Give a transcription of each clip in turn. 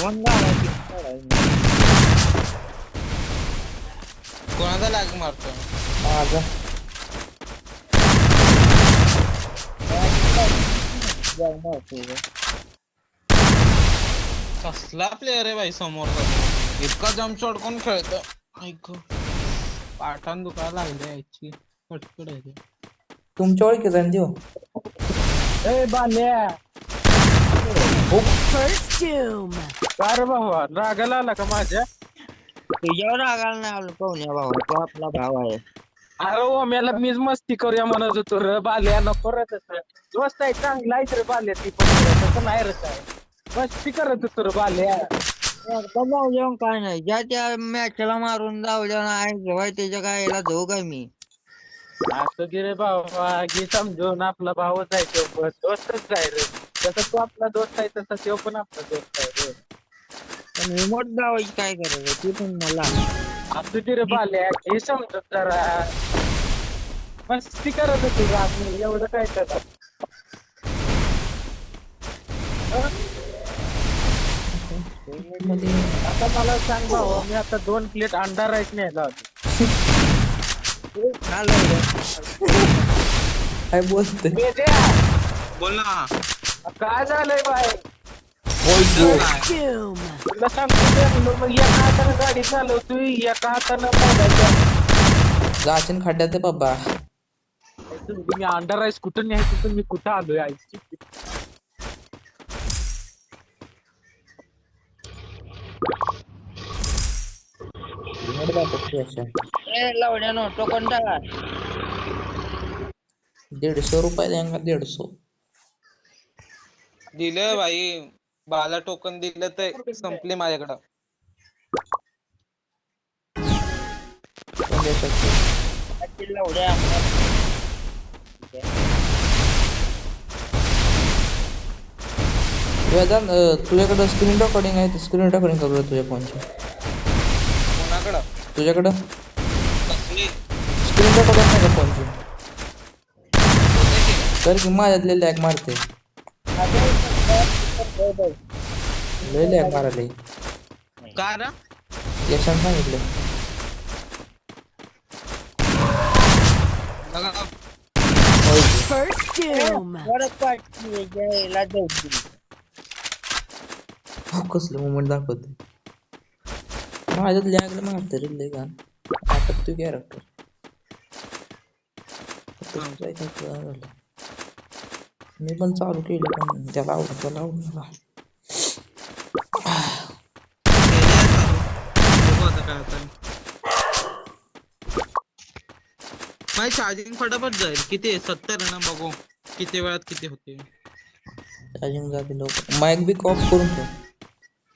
दोन गावाची कोणाचा लाग मारतो माझा कसला प्लेअर आहे भाई समोर इतका जम्प शॉट कोण खेळतो ऐक पाठान दुखायला लागले याची कटकट आहे ते. तुमच्या ओळखीचा आहे ना त्यो? ए बाल्या First doom. काय रे भावा रागाला आला का माझ्या? तुझ्यावर रागाला नाही आलो पाहुण्या भावा तो आपला भाव आहे. अरे ओम्याला मीच मस्ती करूया म्हणत होतो रे बाल्या नको रे तसं दोस्त आहे चांगला आहे रे बाल्या ती पण तसं नाही रे काय मस्ती करत होतो रे बाल्या एकदा जाऊन काय नाही ज्या त्या मॅचला मारून जाऊल्या नाही जेव्हा त्याच्या गायला जाऊ काय मी असं गे रे भावा घे समजून आपला भावच आहे तो पण दोस्तच आहे रे तसं तो आपला दोस्त आहे तसा तो पण आपला दोस्त आहे रे पण रिमोट जावायची काय करायचं ती पण मला असं गे रे बाल्या घे समजून जरा मस्ती करत होती रे आम्ही एवढं काय करत मध्ये आता मला सांग भाऊ मी आता 2 प्लेट अंडा राईस न्यायला होतो काय बोलतोय? बोल ना काय झालंय बाय Doom. तुला सांगतो ते मग एका हातानं गाडी चालवतोय एका हातानं मोबाईल जाशीन खड्ड्यात आहे बाबा. मी अंडा राईस कुठं न्यायचं तर मी कुठं आलोय आईची लावण्यानो टोकन टाका 150 रुपये द्यांगा 150. दिलं भाई बाला टोकन दिलं तर संपले माझ्याकडं लावड्या तुझ्याकडं स्क्रीन रेकॉर्डिंग आहे स्क्रीन रेकॉर्डिंग करू तुझ्या फोनची कोणाकडं तुझ्याकडं कसली स्क्रीन रेकॉर्डिंग नाही का फोनची तर की माझ्यातले लॅग मारते लय लॅग मारायला का रे यशान सांगितलं बघा होय की. First doom. परत पाठी घ्यायला जाऊ कसलं मोमेंट दाखवते माझ्यात लॅग मारते रे लय गाण आटक तू कॅरेक्टर मी पण चालू केलं पण त्याला आवडत मला माझी चार्जिंग फटाफट जाईल किती आहे 70 आहे ना बघू किती वेळात किती होते चार्जिंग जाते लवकर माईक बी ऑफ करून ठेव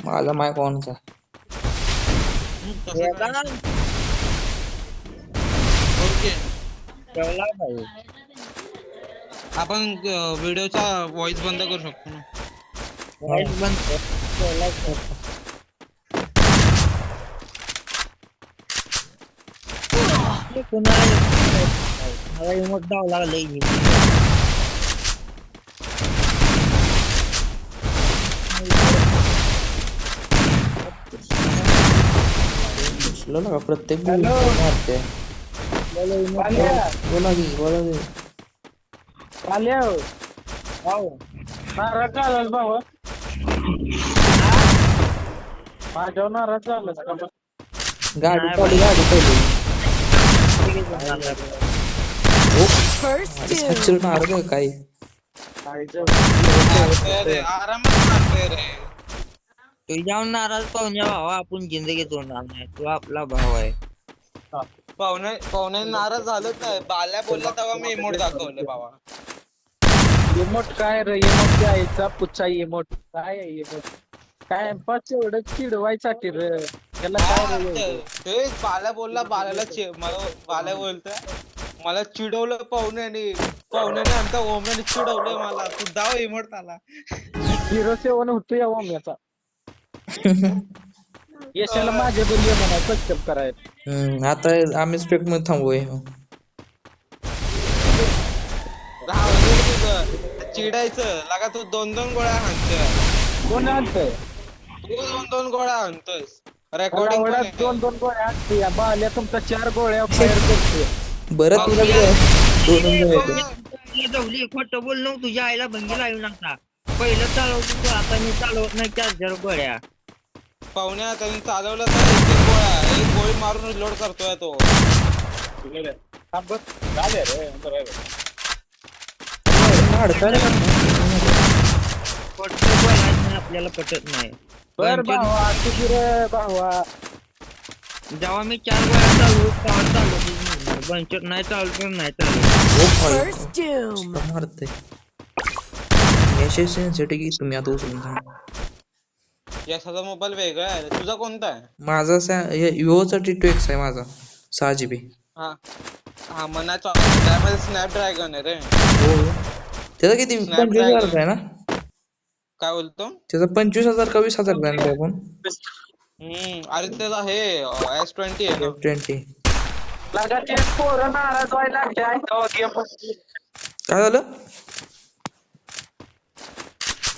माझा माईक ऑनचा ओके ठेवला पाहिजे आपण व्हिडिओचा व्हॉइस बंद करू शकतो ना वाईट बंद ठेवला पाहिजे. ते कुणाला मला रिमोट द्यावं लागलं घुसलं ना का प्रत्येक गोळी मारते बाल्या बोला की बाल्या नाराज झालास भाऊ माझ्यावर नाराज झालास का बस गाडी पहिली First doom. सचिन मारत काही मारतोय रे आरामात मारतोय रे तुझ्याहून नाराज पाहुण्या भावा आपण जिंदगीत होणार नाही तू आपला भाव आहे पाहुणे नाराज झालंच नाही बाल्या बोलला तेव्हा मी इमोट दाखवले बाबा इमोट काय रे इमोट द्यायचा पुच्छा इमोट काय आहे इमोट काय पाच एवढं चिडवायसाठी रे त्याला काय रे एवढं? ते बाल्या बोलला बाल्याला मला बाल्या बोलतोय मला चिडवलं पाहुण्याने आमच्या ओम्याने चिडवलंय मला तू दाव इमोट आला 07 होतो या ओम्याचा यशाला माझ्या बोलले म्हणा सक्षम करायला आता आम्ही स्पेक्ट मध्ये थांबूय चिडायचं लागा तू 2-2 गोळ्या हाणतोय कोण आणतंय दोन दोन गोळ्या आणतोय रेकॉर्डिंग एवढा पण दोन दोन गोळ्या आणते या बाल्या तुमचा 4 गोळ्या फायर करते बरं तुला दोन जवली खोटं बोल नको तुझ्या आईला भंगी लावू नका पहिलं चालवतो तू आता मी चालवत नाही 4 गोळ्या पाहुण्या त्यांनी चालवलं तर एक गोळ्या एक गोळी मारून रिलोड करतोय तो खोटं बोलायचं आपल्याला पटत नाही बर भावा तुझी रे भावा जेव्हा मी 4 गोळ्या चालू तेव्हा चालवतो बंचट नाही चालू तर नाही चालू First doom. मारते याच्यासाठी तुम्ही आता उचलून सांगा. याचा मोबाईल वेगळा आहे तुझा कोणता आहे माझा विवोचा T2X आहे माझा 6 GB. हा हा मनाचा त्यामध्ये स्नॅपड्रॅगन आहे रे हो त्याचा किती 25,000 आहे ना काय बोलतो त्याचा 25,000 का 20,000 आहे ना आपण अरे त्याचा हे S20 आहे ना 20. लगा ते पोरं नाराज व्हायला लागते ऐकावं गेम काय झालं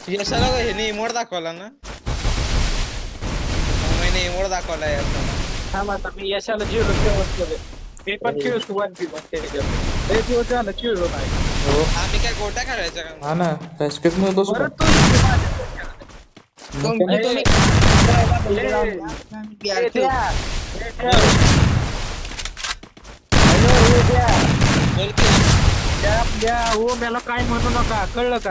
यशाला ह्याने इमोट दाखवला ना मैंने इमोट दाखवला यार थांब आता मी यशाला 0 ठेवत केले मी पण खेळतो 1v1 त्याच्यात एक दिवस झालं खेळलो नाही हो आम्ही काय गोट्या खेळायच्या का हा ना रेस्पेक्ट मध्ये बसू बरं का? तू तुम्ही बोल की हो मला काय म्हणू नका कळलं का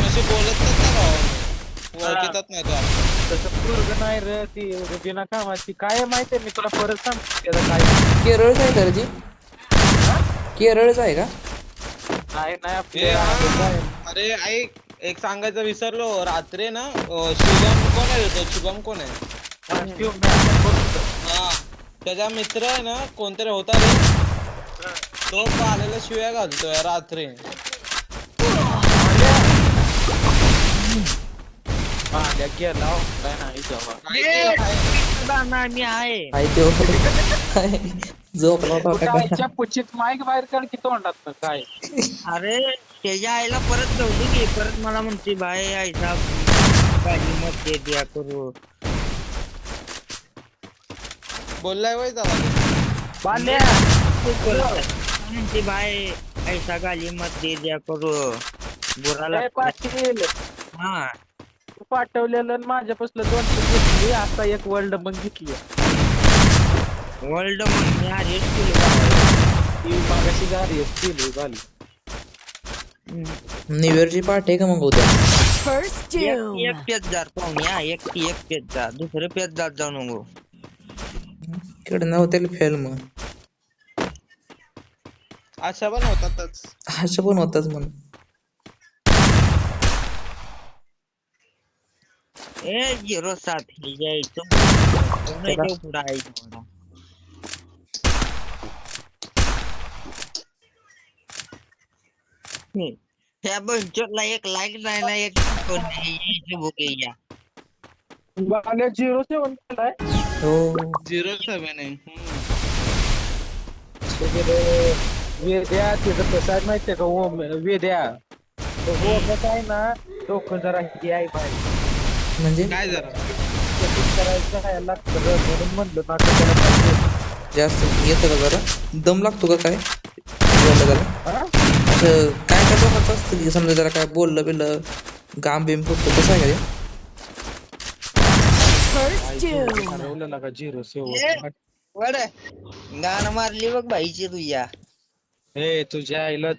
अशी बोलतच नाही भाऊ ओळखीतच नाही तो आपण. तसं पोरग नाही रे ती बिना कामाची काय माहितीये मी तुला परत सांगतो त्याचं काय केरळच आहे का रे ती? केरळच आहे का नाही नाही ए, आपल्या हा. अरे ऐक एक सांगायचं विसरलो रात्री ना शुभम कोण आहे तो शुभम कोण आहे हा त्याचा मित्र आहे ना कोणतरी होता रे तो पाल्याला शिव्या घालतोय रात्री गेला काय नाही जेव्हा मी आहे झोपला होता कुठं का आईच्या पुच्छीत माईक बाहेर काढ की तोंडात काय अरे त्याच्या आईला परत ठेवली की परत मला म्हणते भाई आईचा गाडी मध्ये द्या करू बोललाय वय त्याला बाल्या म्हणते भाई ऐसा गाली मत दे द्या करू बुरा ए, पाटील हा तू पाठवलेलं आणि माझ्यापासून 200 घेतली आता एक वर्ल्ड मग घेतली वर्ल्ड मग मी आधी ती मागाशी गाडी केली झाली न्यू इयरची पार्टी आहे का मग उद्या First doom. एक पेज जार पाहुण्या एक पेज जा दुसरं पेज जात जाऊ नको इकडे नव्हते फिल्म अशा पण होतातच अशा पण होताच म्हणून ए 07 हे यायचं पुढं आहे त्या बंचरला एक लाईक नाही ना एक बुक या बाल्या 07 केलाय हो 07 आहे वेद्या तिथं कसं आहे माहितीये का ओम वेद्या ओम काय ना डोकं जरा हे आहे बाहेर म्हणजे काय जरा करायचं आहे लागतं रे, म्हणून म्हणलं ना त्याला पाहिजे. जास्त येतं का जरा दम लागतो का काय बोललं त्याला हा? असं काय काय लोकांचं असतं की समजा त्याला काय बोललं बिललं गाम बिम फुटतो कसं आहे का First doom. ठरवलं ना का 07 वड गाणं मारली बघ भाईची तुझ्या हे तुझ्या आईला